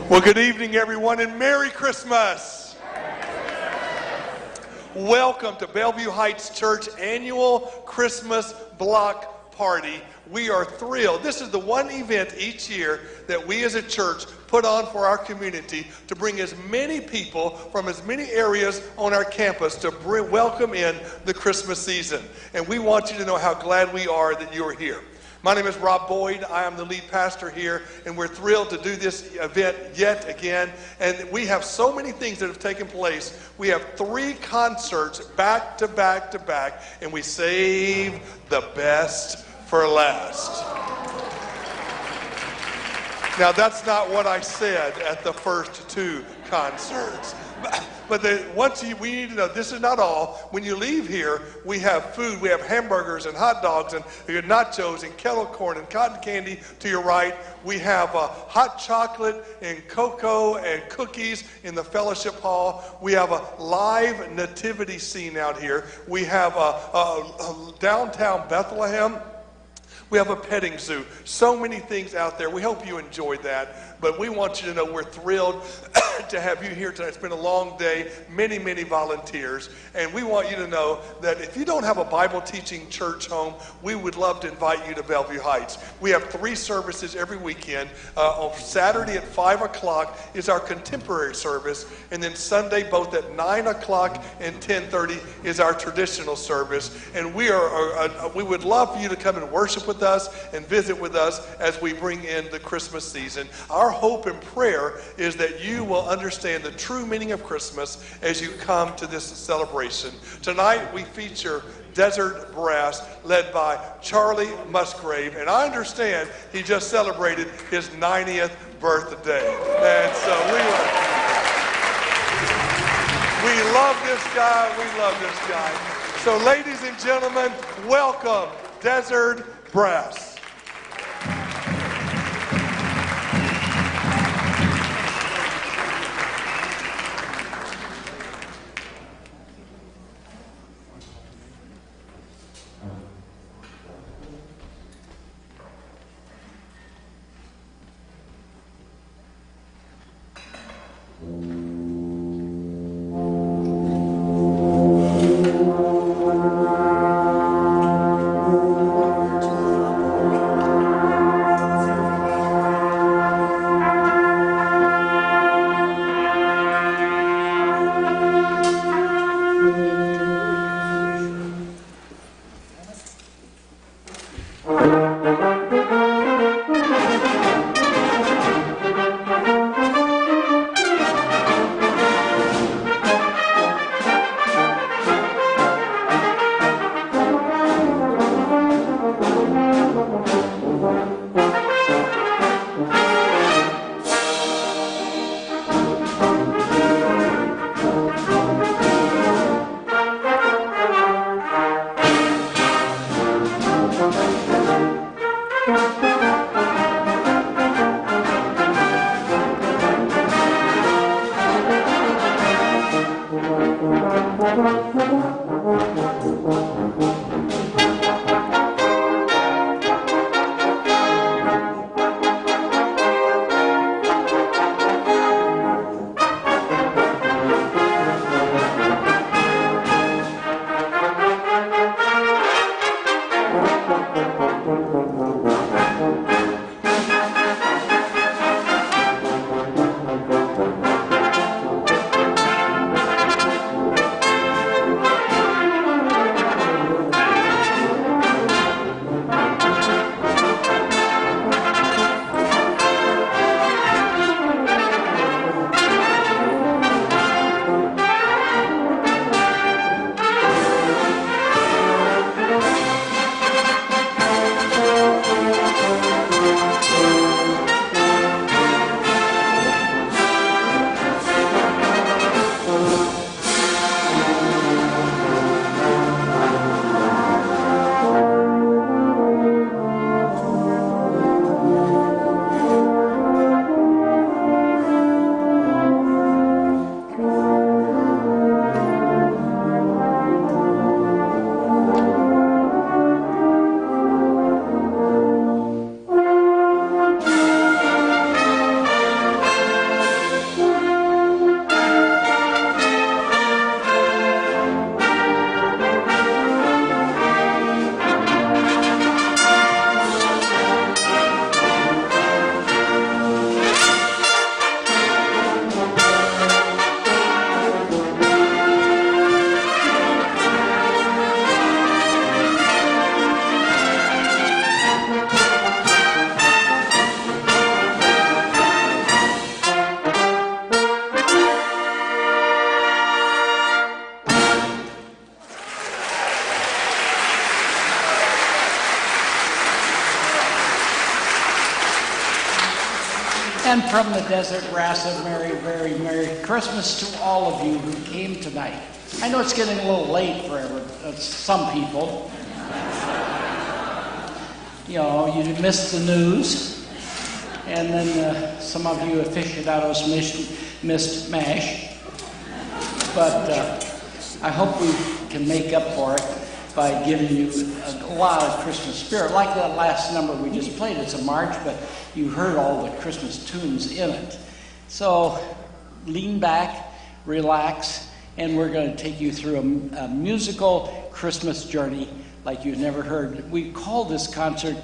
Well, good evening, everyone, and Merry Christmas. Welcome to Bellevue Heights Church annual Christmas block party. We are thrilled. This is the one event each year that we as a church put on for our community to bring as many people from as many areas on our campus to welcome in the Christmas season. And we want you to know how glad we are that you are here. My name is Rob Boyd. I am the lead pastor here, and we're thrilled to do this event yet again. And we have so many things that have taken place. We have 3 concerts back to back to back, and we save the best for last. Now, that's not what I said at the first 2 concerts. But we need to know, this is not all. When you leave here, we have food. We have hamburgers and hot dogs and nachos and kettle corn and cotton candy to your right. We have hot chocolate and cocoa and cookies in the fellowship hall. We have a live nativity scene out here. We have a downtown Bethlehem. We have a petting zoo. So many things out there. We hope you enjoyed that. But we want you to know we're thrilled to have you here tonight. It's been a long day, many, many volunteers. And we want you to know that if you don't have a Bible teaching church home, we would love to invite you to Bellevue Heights. We have 3 services every weekend. On Saturday at 5 o'clock is our contemporary service. And then Sunday, both at 9 o'clock and 10:30 is our traditional service. And we would love for you to come and worship with us and visit with us as we bring in the Christmas season. Our hope and prayer is that you will understand the true meaning of Christmas as you come to this celebration. Tonight we feature Desert Brass led by Charlie Musgrave, and I understand he just celebrated his 90th birthday. And so we love this guy. We love this guy. So ladies and gentlemen, welcome Desert Brass. And from the Desert Brass, a very, very Merry Christmas to all of you who came tonight. I know it's getting a little late for some people. You know, you missed the news, and then some of you aficionados missed MASH. But I hope we can make up for it by giving you a lot of Christmas spirit. Like that last number we just played, it's a march, but you heard all the Christmas tunes in it. So lean back, relax, and we're going to take you through a musical Christmas journey like you've never heard. We call this concert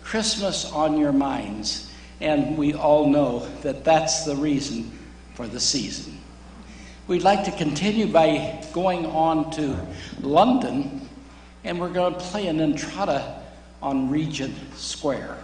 Christmas on Your Minds, and we all know that that's the reason for the season. We'd like to continue by going on to London, and we're going to play an entrada on Regent Square.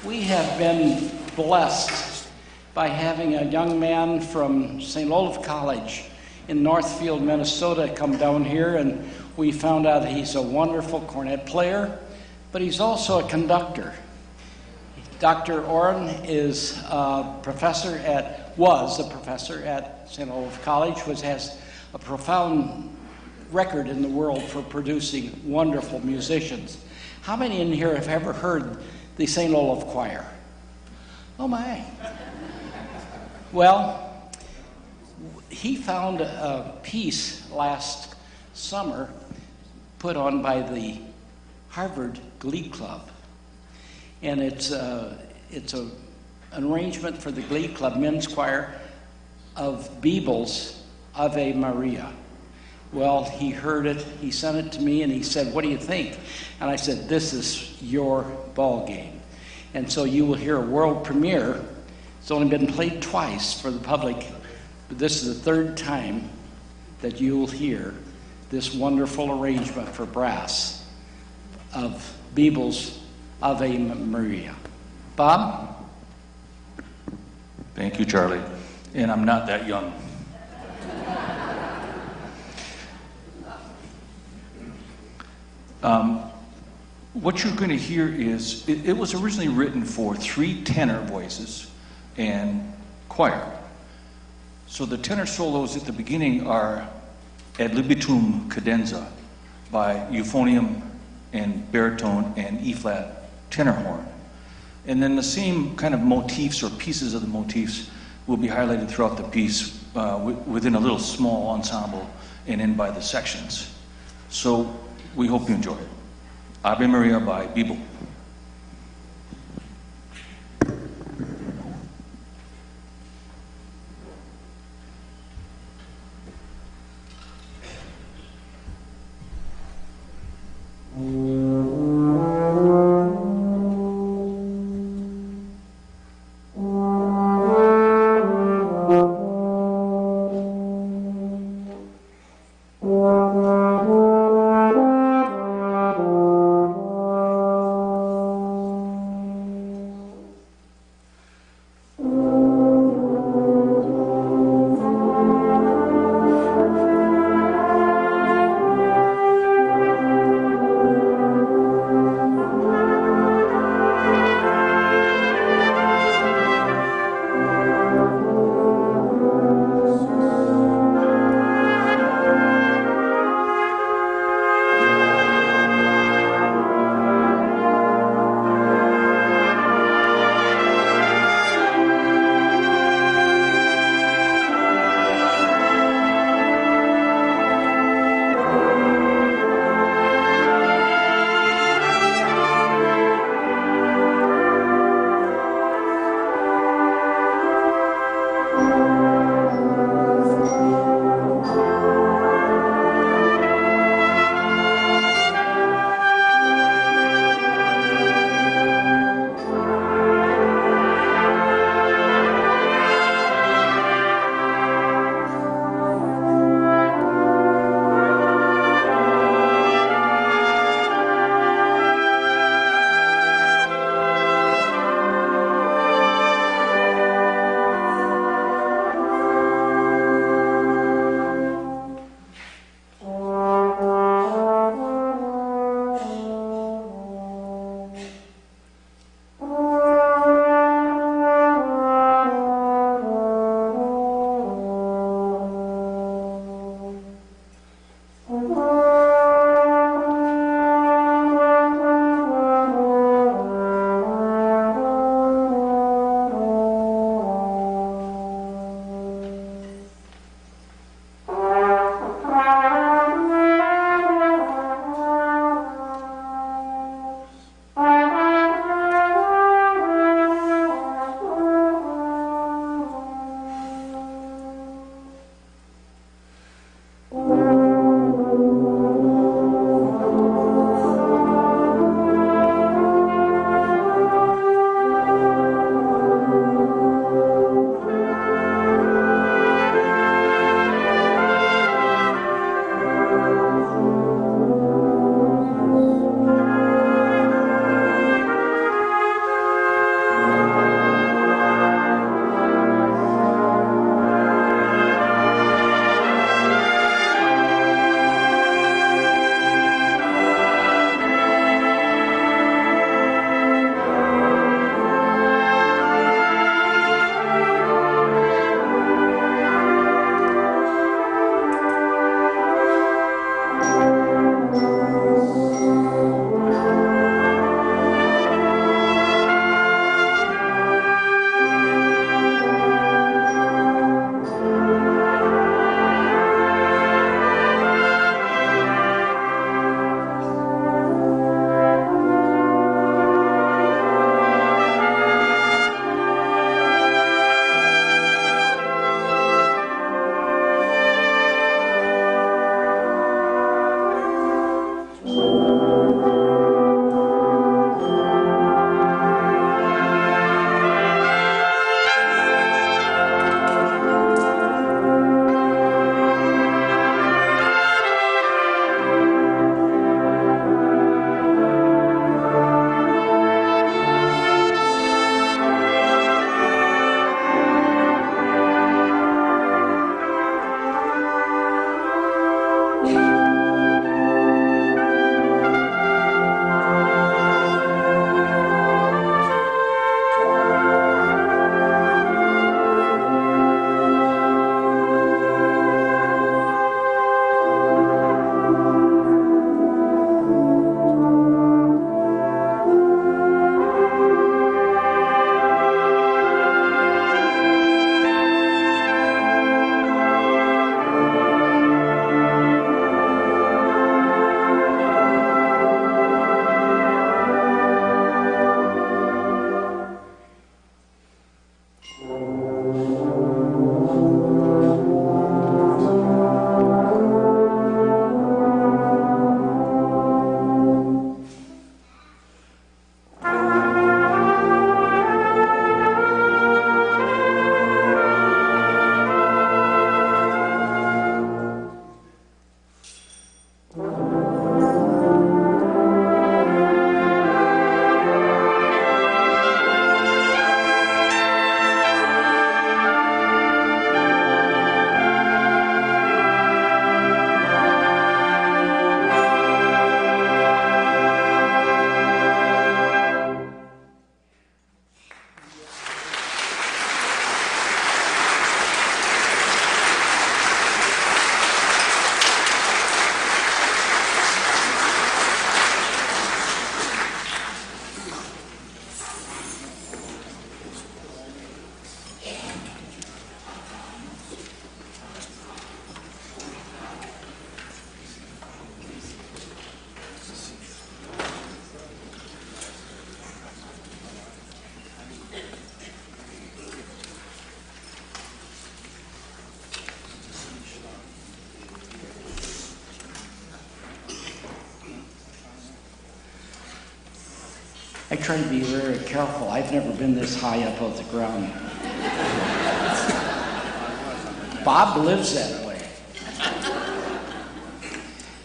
We have been blessed by having a young man from St. Olaf College in Northfield, Minnesota come down here, and we found out that he's a wonderful cornet player, but he's also a conductor. Dr. Oren was a professor at St. Olaf College, which has a profound record in the world for producing wonderful musicians. How many in here have ever heard the St. Olaf Choir? Oh my. Well, he found a piece last summer put on by the Harvard Glee Club. And it's an arrangement for the Glee Club men's choir of Bibel's Ave Maria. Well, he heard it, he sent it to me, and he said, "What do you think?" And I said, "This is your ball game." And so you will hear a world premiere. It's only been played twice for the public, but this is the third time that you will hear this wonderful arrangement for brass of Bibel's Ave Maria. Bob? Thank you, Charlie. And I'm not that young. What you're going to hear is, it was originally written for 3 tenor voices and choir. So the tenor solos at the beginning are Ad libitum cadenza by euphonium and baritone and E-flat tenor horn. And then the same kind of motifs or pieces of the motifs will be highlighted throughout the piece within a little small ensemble and in by the sections. So we hope you enjoy it. Ave Maria by Bibo. I try to be very careful. I've never been this high up off the ground. Bob lives that way.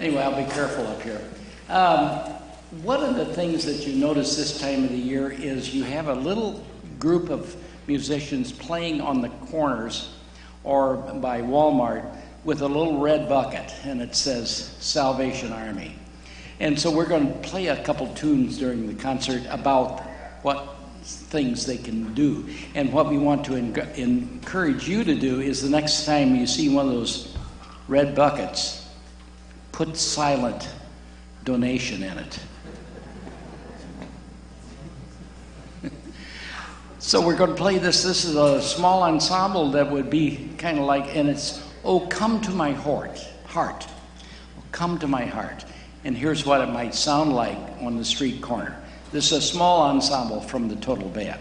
Anyway, I'll be careful up here. One of the things that you notice this time of the year is you have a little group of musicians playing on the corners or by Walmart with a little red bucket, and it says Salvation Army. And so we're going to play a couple tunes during the concert about what things they can do. And what we want to encourage you to do is the next time you see one of those red buckets, put silent donation in it. So we're going to play this. This is a small ensemble that would be kind of like, and it's, "Oh, come to my heart. Oh, come to my heart." And here's what it might sound like on the street corner. This is a small ensemble from the Total Band.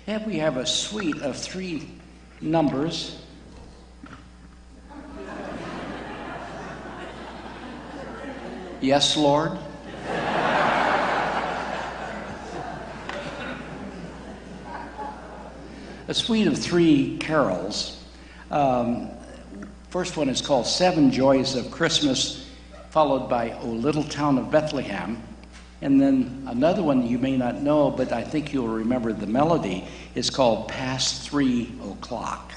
And we have a suite of 3 numbers. Yes, Lord? A suite of 3 carols. First one is called Seven Joys of Christmas, followed by O Little Town of Bethlehem. And then another one you may not know, but I think you'll remember the melody, is called Past 3 o'clock.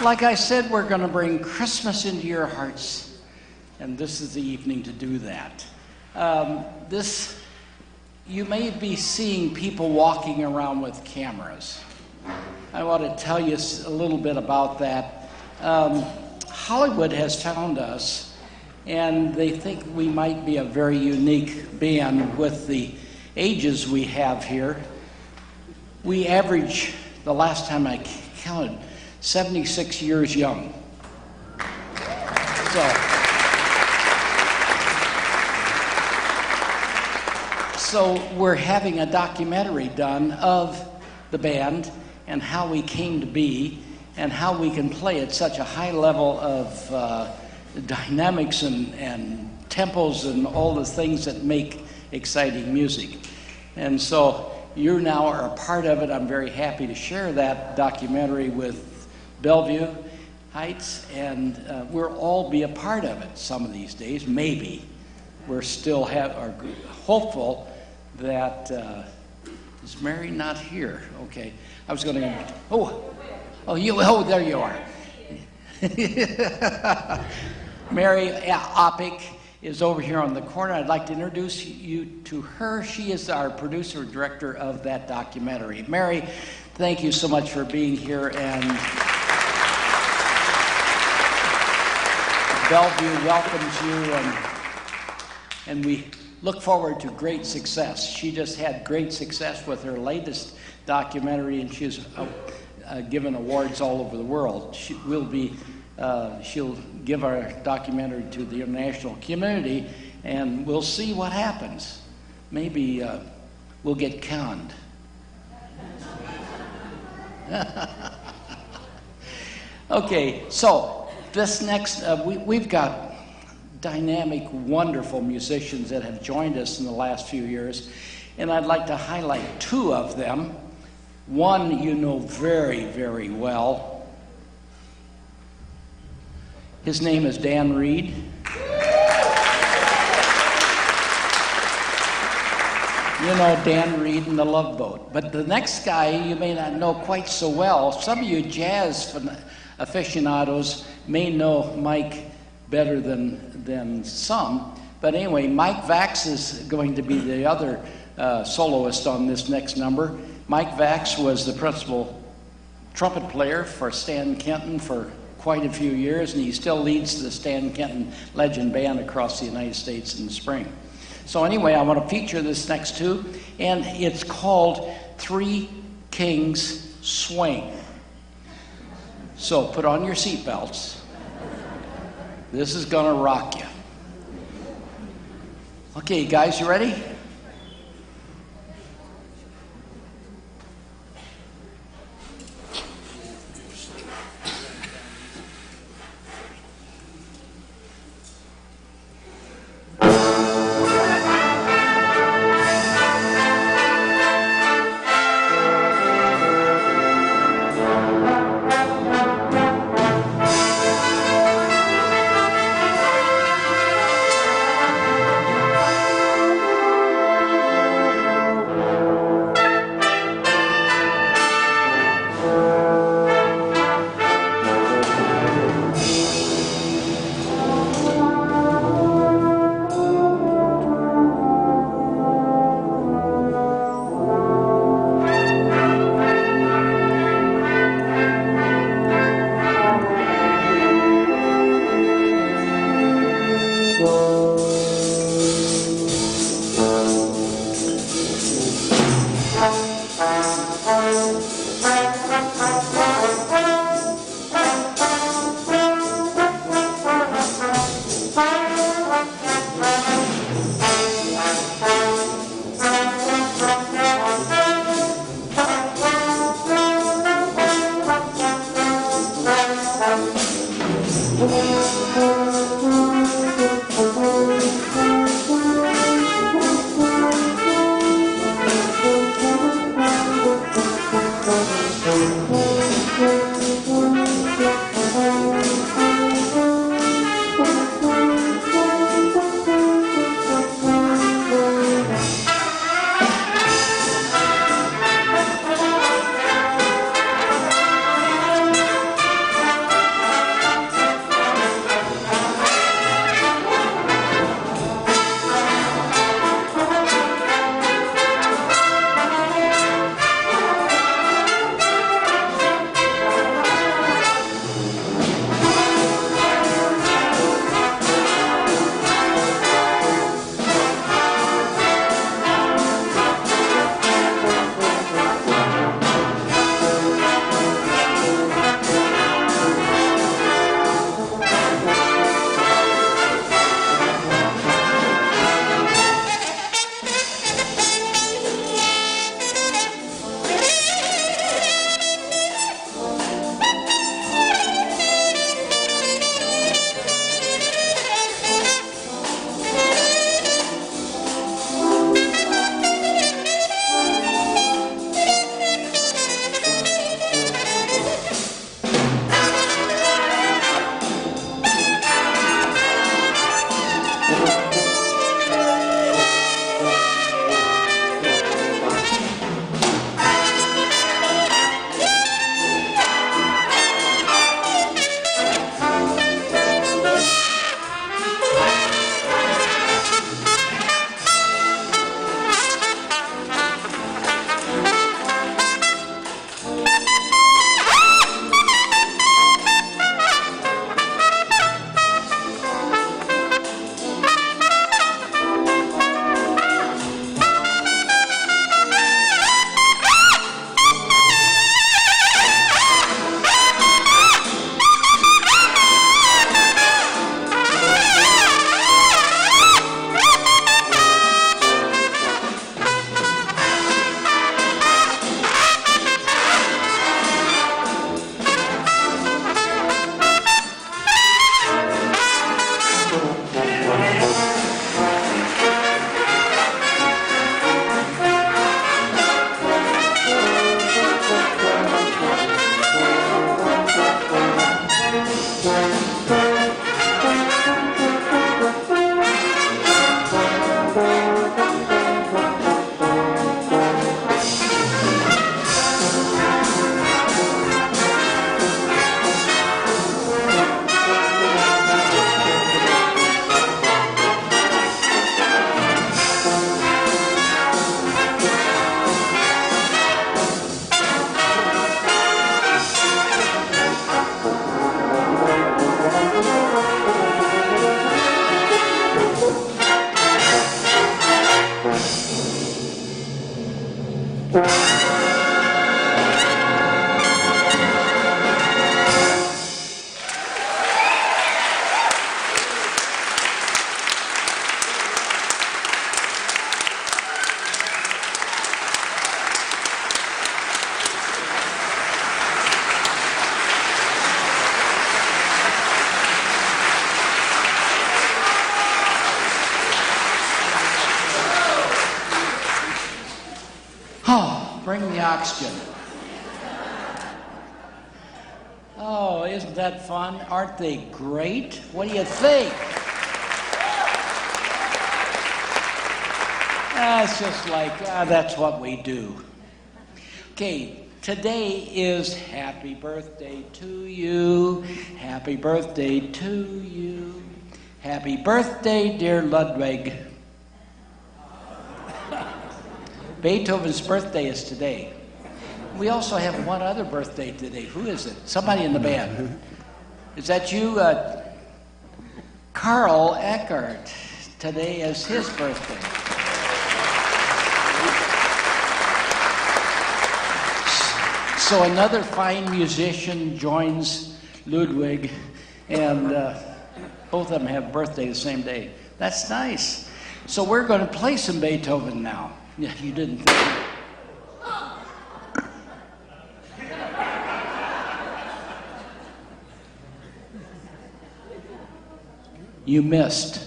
Like I said, we're going to bring Christmas into your hearts, and this is the evening to do that. You may be seeing people walking around with cameras. I want to tell you a little bit about that. Hollywood has found us, and they think we might be a very unique band with the ages we have here. We average, the last time I counted, 76 years young. So we're having a documentary done of the band and how we came to be and how we can play at such a high level of dynamics and tempos and all the things that make exciting music. And so you now are a part of it. I'm very happy to share that documentary with Bellevue Heights, and we'll all be a part of it some of these days, maybe. We're still are hopeful that, is Mary not here? Okay, I was going to, there you are. Mary Opick is over here on the corner. I'd like to introduce you to her. She is our producer director of that documentary. Mary, thank you so much for being here, and Bellevue welcomes you, and we look forward to great success. She just had great success with her latest documentary, and she's given awards all over the world. She'll give our documentary to the international community, and we'll see what happens. Maybe we'll get conned. Okay, so this next, we've got dynamic, wonderful musicians that have joined us in the last few years, and I'd like to highlight two of them. One you know very, very well. His name is Dan Reed. You know Dan Reed and the Love Boat. But the next guy you may not know quite so well. Some of you jazz aficionados may know Mike better than some. But anyway, Mike Vax is going to be the other soloist on this next number. Mike Vax was the principal trumpet player for Stan Kenton for quite a few years, and he still leads the Stan Kenton Legend Band across the United States in the spring. So anyway, I want to feature this next two, and it's called Three Kings Swing. So put on your seatbelts. This is gonna rock you. Okay, guys, you ready? Oh, bring the oxygen. Oh, isn't that fun? Aren't they great? What do you think? It's just like, that's what we do. Okay, today is happy birthday to you. Happy birthday to you. Happy birthday, dear Ludwig. Beethoven's birthday is today. We also have one other birthday today. Who is it? Somebody in the band. Is that you? Carl Eckert. Today is his birthday. So another fine musician joins Ludwig, and both of them have birthday the same day. That's nice. So we're going to play some Beethoven now. Yeah, you didn't think. You missed.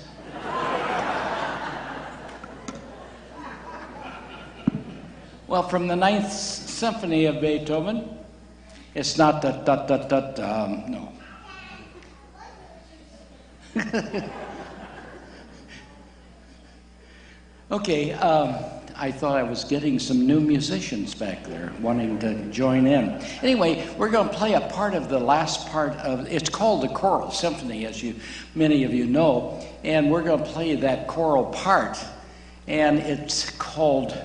Well, from the Ninth Symphony of Beethoven, it's not no. Okay, I thought I was getting some new musicians back there wanting to join in. Anyway, we're going to play a part of the last part of, it's called the Choral Symphony, as many of you know, and we're going to play that choral part, and it's called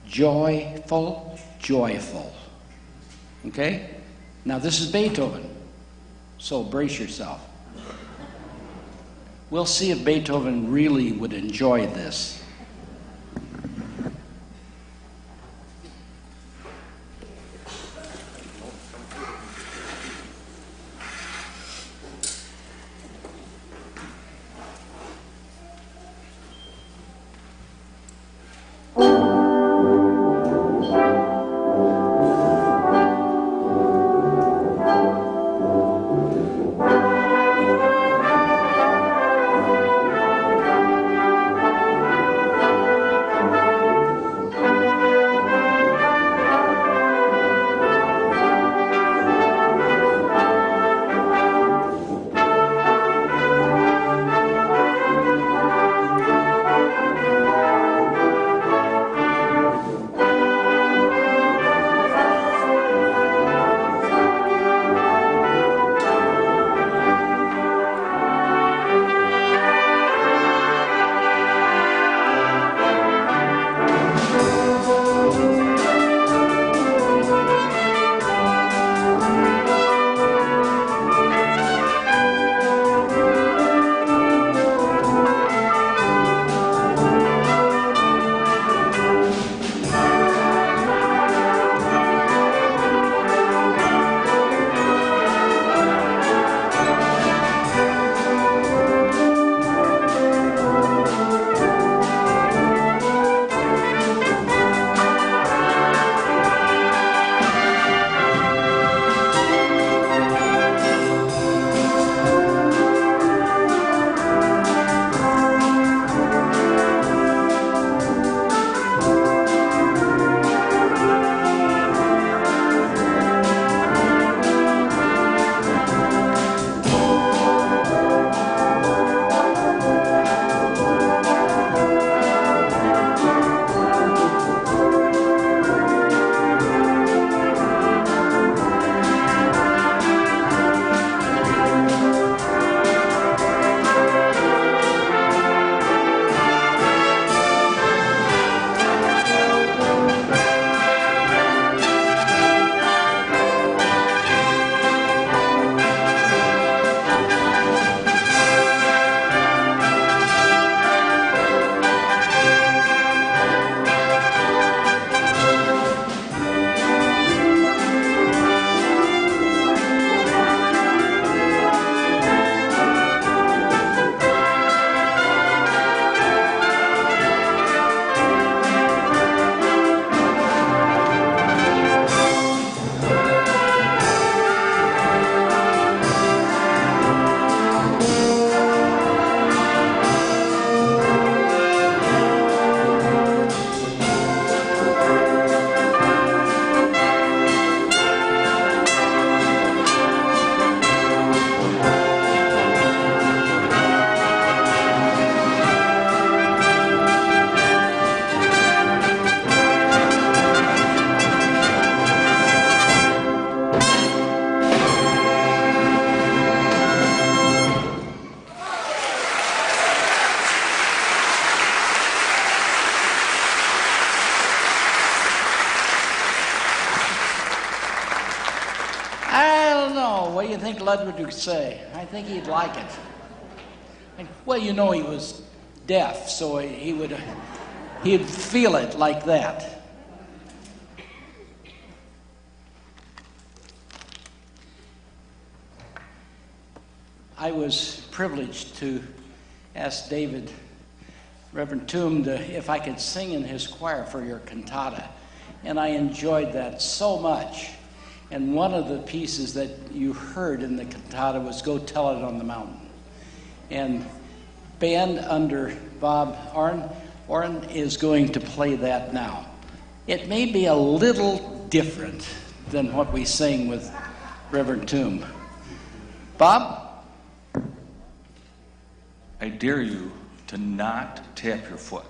Joyful, Joyful. Okay? Now this is Beethoven, so brace yourself. We'll see if Beethoven really would enjoy this. you think Ludwig would say? I think he'd like it. Well, you know, he was deaf, so he'd feel it like that. I was privileged to ask David, Reverend Toom, if I could sing in his choir for your cantata, and I enjoyed that so much. And one of the pieces that you heard in the cantata was Go Tell It on the Mountain. And band under Bob Orrin is going to play that now. It may be a little different than what we sing with Reverend Toom. Bob? I dare you to not tap your foot.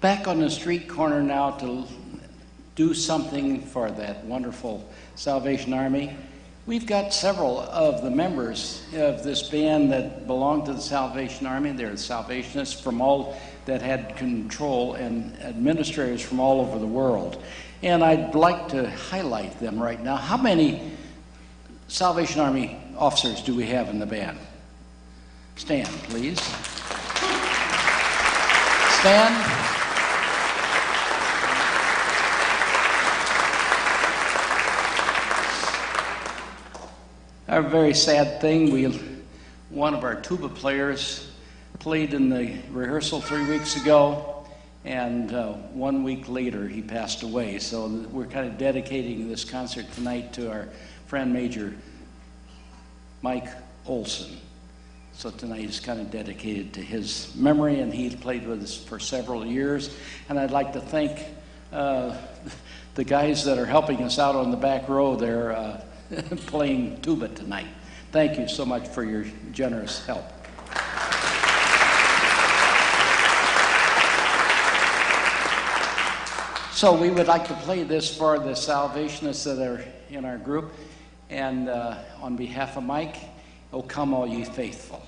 Back on the street corner now to do something for that wonderful Salvation Army. We've got several of the members of this band that belong to the Salvation Army. They're Salvationists from all that had control and administrators from all over the world. And I'd like to highlight them right now. How many Salvation Army officers do we have in the band? Stand, please. Stand. A very sad thing, one of our tuba players played in the rehearsal 3 weeks ago, and 1 week later he passed away. So we're kind of dedicating this concert tonight to our friend Major Mike Olson. So tonight is kind of dedicated to his memory, and he played with us for several years. And I'd like to thank the guys that are helping us out on the back row there playing tuba tonight. Thank you so much for your generous help. So we would like to play this for the Salvationists that are in our group. And on behalf of Mike, "O come all ye faithful."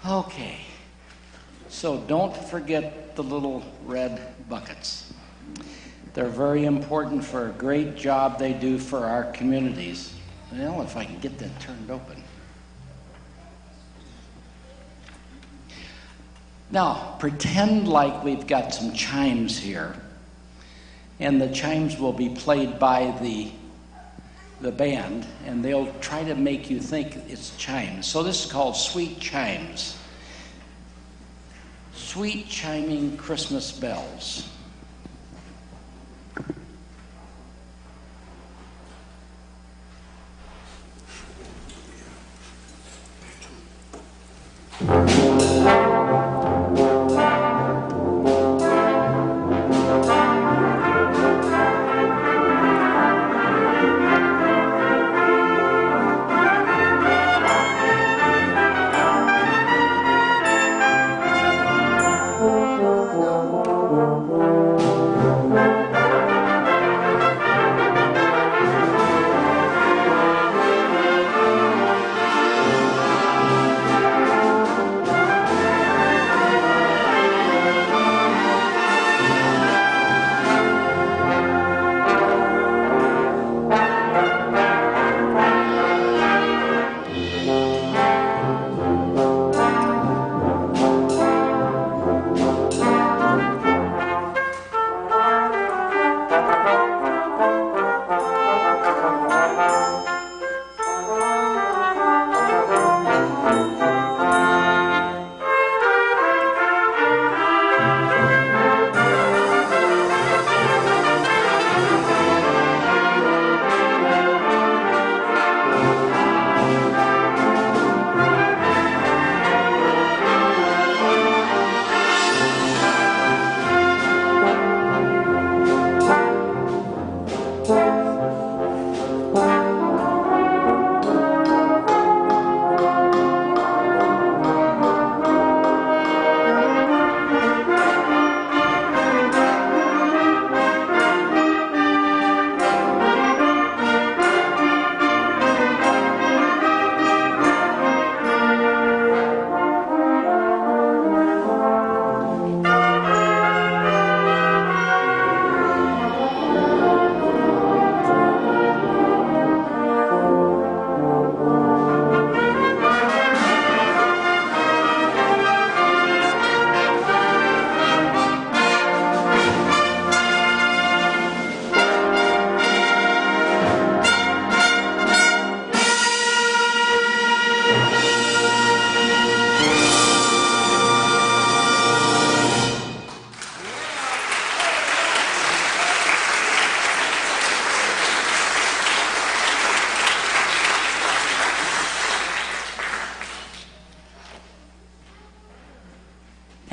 Okay, so don't forget the little red buckets. They're very important for a great job they do for our communities. Well, if I can get that turned open. Now, pretend like we've got some chimes here, and the chimes will be played by the band, and they'll try to make you think it's chimes. So this is called Sweet Chimes. Sweet chiming Christmas bells.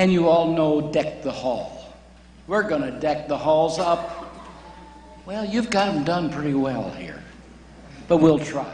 And you all know Deck the Hall. We're going to deck the halls up. Well, you've got them done pretty well here, but we'll try.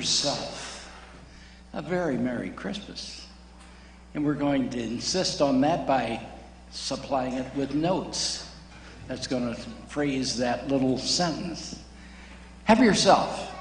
yourself a very Merry Christmas. And we're going to insist on that by supplying it with notes. That's going to phrase that little sentence. Have yourself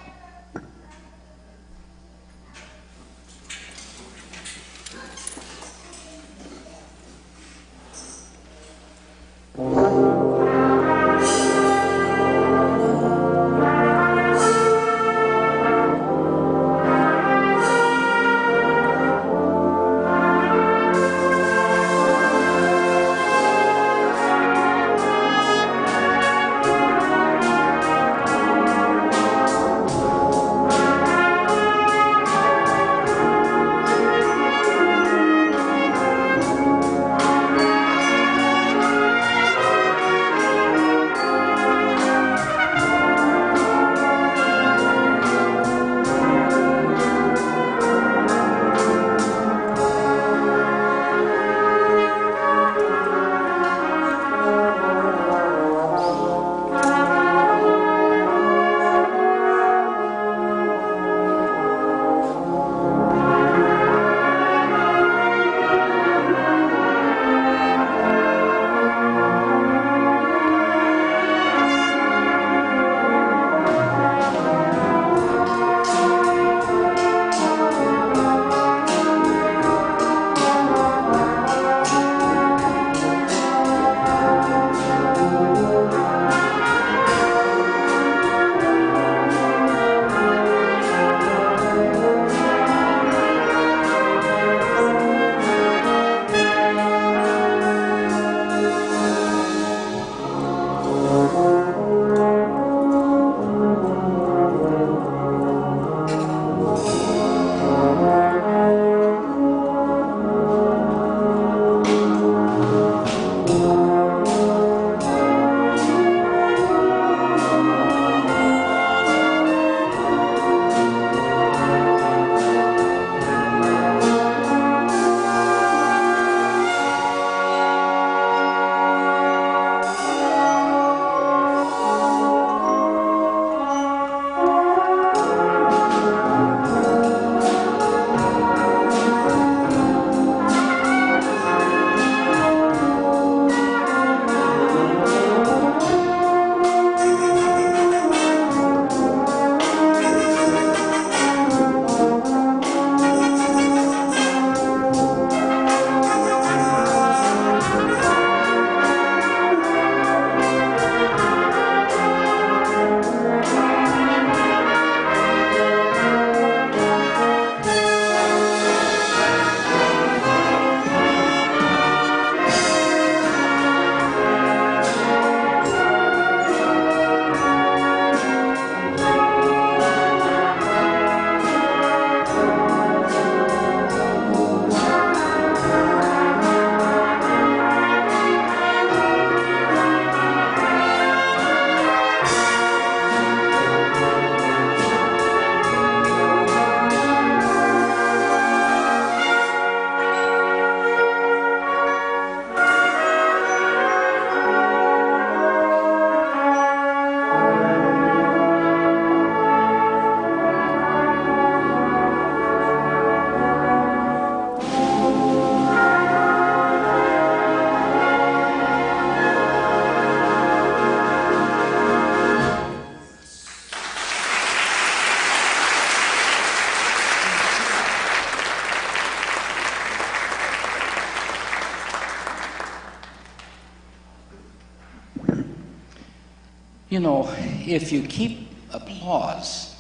You know, if you keep applause,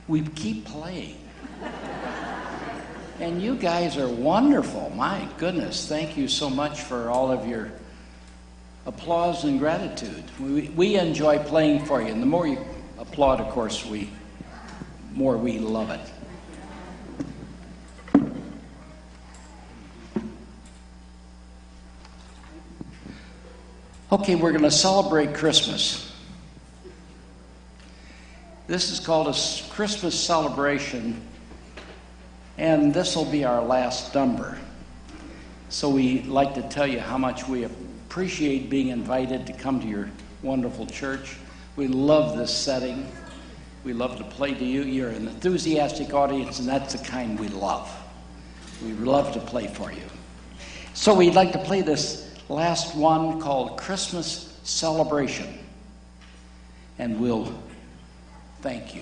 we keep playing. And you guys are wonderful. My goodness, thank you so much for all of your applause and gratitude. We enjoy playing for you, and the more you applaud, of course, more we love it. Okay, we're going to celebrate Christmas. This is called a Christmas celebration, and this will be our last number. So we'd like to tell you how much we appreciate being invited to come to your wonderful church. We love this setting. We love to play to you. You're an enthusiastic audience, and that's the kind we love. We love to play for you. So we'd like to play this last one called Christmas Celebration. And we'll thank you.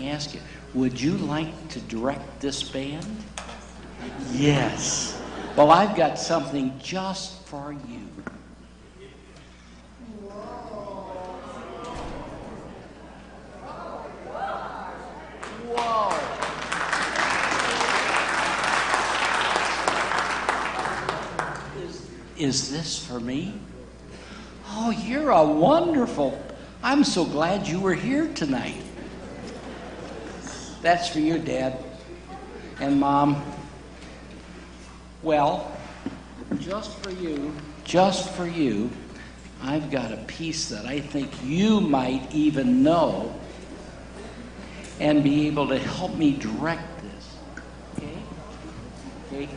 Ask you, would you like to direct this band? Yes. Well, I've got something just for you. Whoa. Is this for me? Oh, you're a wonderful. I'm so glad you were here tonight. That's for you, Dad and Mom. Well, just for you, just for you, I've got a piece that I think you might even know and be able to help me direct this. Okay? Okay?